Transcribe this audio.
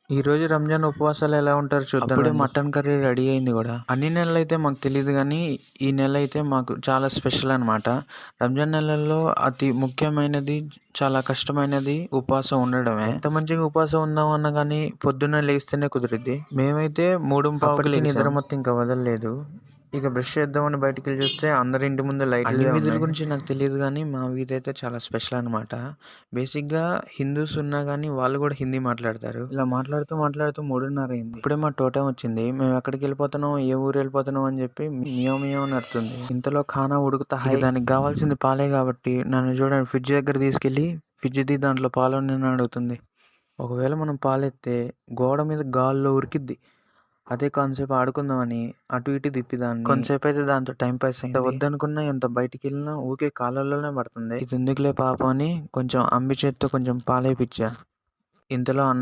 ఈరోజు రంజాన్ ఉపవాసాలు ఎలా ఉంటారో చూద్దాం. అప్పుడే మటన్ కర్రీ రెడీ అయింది కూడా. అన్ని నెలలైతే మాకు తెలియదు కానీ ఈ నెల అయితే మాకు చాలా స్పెషల్ అనమాట. రంజాన్ నెలల్లో అతి ముఖ్యమైనది, చాలా కష్టమైనది ఉపవాసం ఉండడమే. ఎంత మంచిగా ఉపవాసం ఉందాం అన్నా కానీ పొద్దున్న లేస్తేనే కుదిరిద్ది. మేమైతే 3:15కి నిద్ర మొత్తం ఇంకా వదలలేదు. ఇక బ్రష్ చేద్దామని బయటికి వెళ్ళి చూస్తే అందరి ఇంటి ముందు లైట్లు. అన్ని వీధుల గురించి నాకు తెలియదు కానీ మా వీధి అయితే చాలా స్పెషల్ అనమాట. బేసిక్గా హిందూస్ ఉన్నా కానీ వాళ్ళు కూడా హిందీ మాట్లాడతారు. ఇలా మాట్లాడుతూ 3:30 అయింది. ఇప్పుడే మా టోటం వచ్చింది. మేము ఎక్కడికి వెళ్ళిపోతున్నాం, ఏ ఊరు వెళ్ళిపోతున్నాం అని చెప్పి మియావ్ మియావ్ అని అరుతుంది. ఇంతలో ఖానా ఉడుకుతా దానికి కావాల్సింది పాలే కాబట్టి నన్ను చూడండి ఫ్రిడ్జ్ దగ్గర తీసుకెళ్ళి ఫ్రిడ్జ్ దాంట్లో పాలు నేను అడుగుతుంది. ఒకవేళ మనం పాలెత్తే గోడ మీద గాల్లో ఉరికిద్ది. అదే కొంతసేపు ఆడుకుందామని అటు ఇటు తిప్పిదాన్ని. కొంతసేపు అయితే దాంతో టైం పాస్ అయింది. వద్దనుకున్నా ఎంత బయటికి వెళ్ళినా ఊకే కాళ్ళలోనే పడుతుంది. ఇది ఎందుకులే పాపం అని కొంచెం అంబి చేత్తో కొంచెం పాలేపిచ్చా. ఇంతలో అన్నం